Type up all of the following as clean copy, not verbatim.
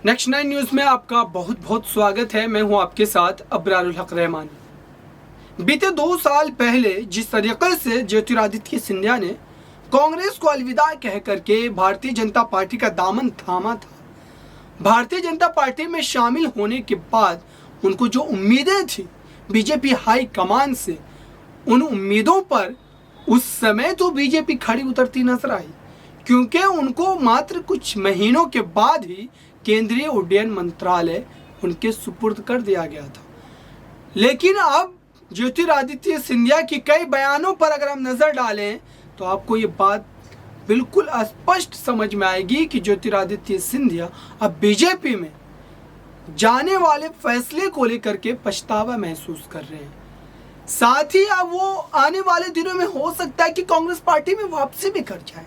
Next 9 news में आपका बहुत बहुत स्वागत है। मैं हूं आपके साथ अबरारुल हक रहमान। बीते 2 साल पहले जिस तरीके से ज्योतिरादित्य सिंधिया ने कांग्रेस को अलविदा कह करके भारतीय जनता पार्टी का दामन थामा था, भारतीय जनता पार्टी में शामिल होने के बाद उनको जो उम्मीदें थी बीजेपी हाई कमान से, उन उम्मीदों पर उस समय तो बीजेपी खड़ी उतरती नजर आई, क्योंकि उनको मात्र कुछ महीनों के बाद ही केंद्रीय उड्डयन मंत्रालय उनके सुपुर्द कर दिया गया था। लेकिन अब ज्योतिरादित्य सिंधिया की कई बयानों पर अगर हम नजर डालें तो आपको ये बात बिल्कुल स्पष्ट समझ में आएगी कि ज्योतिरादित्य सिंधिया अब बीजेपी में जाने वाले फैसले को लेकर के पछतावा महसूस कर रहे हैं। साथ ही अब वो आने वाले दिनों में हो सकता है कि कांग्रेस पार्टी में वापसी भी कर जाए,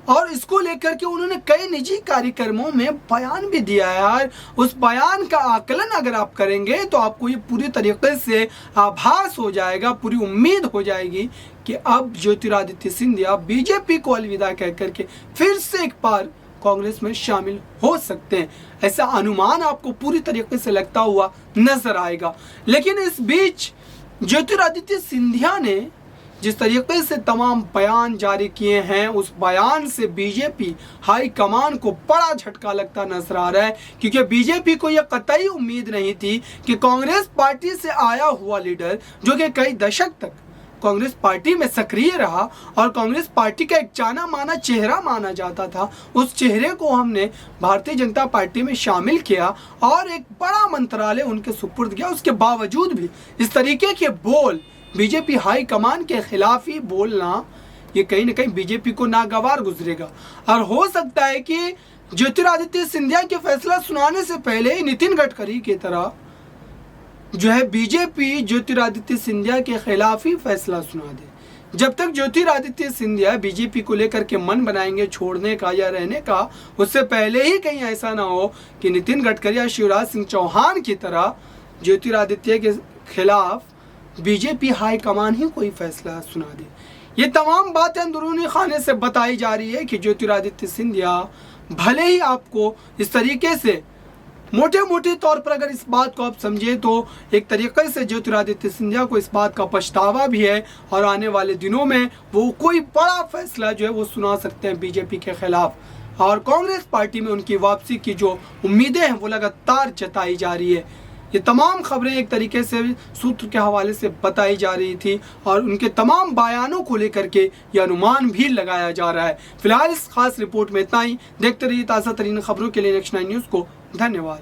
और इसको लेकर के उन्होंने कई निजी कार्यक्रमों में बयान भी दिया है। यार, उस बयान का आकलन अगर आप करेंगे तो आपको ये पूरी तरीके से आभास हो जाएगा, पूरी उम्मीद हो जाएगी कि अब ज्योतिरादित्य सिंधिया बीजेपी को अलविदा कह करके फिर से एक बार कांग्रेस में शामिल हो सकते हैं। ऐसा अनुमान आपको पूरी तरीके से लगता हुआ नजर आएगा। लेकिन इस बीच ज्योतिरादित्य सिंधिया ने जिस तरीके से तमाम बयान जारी किए हैं, उस बयान से बीजेपी हाई कमान को बड़ा झटका लगता नजर आ रहा है, क्योंकि बीजेपी को यह कतई उम्मीद नहीं थी कि कांग्रेस पार्टी से आया हुआ लीडर, जो कि कई दशक तक कांग्रेस पार्टी में सक्रिय रहा और कांग्रेस पार्टी का एक जाना माना चेहरा माना जाता था, उस चेहरे को हमने भारतीय जनता पार्टी में शामिल किया और एक बड़ा मंत्रालय उनके सुपुर्द किया। उसके बावजूद भी इस तरीके के बोल, बीजेपी हाई कमान के खिलाफ ही बोलना, ये कहीं ना कहीं बीजेपी को नागवार गुजरेगा। और हो सकता है कि ज्योतिरादित्य सिंधिया के फैसला सुनाने से पहले ही नितिन गडकरी की तरह जो है बीजेपी ज्योतिरादित्य सिंधिया के खिलाफ ही फैसला सुना दे। जब तक ज्योतिरादित्य सिंधिया बीजेपी को लेकर के मन बनाएंगे छोड़ने का या रहने का, उससे पहले ही कहीं ऐसा ना हो कि नितिन गडकरी या शिवराज सिंह चौहान की तरह ज्योतिरादित्य के खिलाफ बीजेपी हाई कमान ही कोई फैसला सुना दे। ये तमाम बातें अंदरूनी खाने से बताई जा रही है कि ज्योतिरादित्य सिंधिया भले ही आपको इस तरीके से मोटे मोटे तौर पर अगर इस बात को आप समझे तो एक तरीके से ज्योतिरादित्य सिंधिया को इस बात का पछतावा भी है, और आने वाले दिनों में वो कोई बड़ा फैसला जो है वो सुना सकते हैं बीजेपी के खिलाफ, और कांग्रेस पार्टी में उनकी वापसी की जो उम्मीदें हैं वो लगातार जताई जा रही है। ये तमाम खबरें एक तरीके से सूत्र के हवाले से बताई जा रही थी और उनके तमाम बयानों को लेकर के ये अनुमान भी लगाया जा रहा है। फिलहाल इस खास रिपोर्ट में इतना ही। देखते रहिए ताज़ा तरीन खबरों के लिए नेक्स्ट 9 न्यूज़ को। धन्यवाद।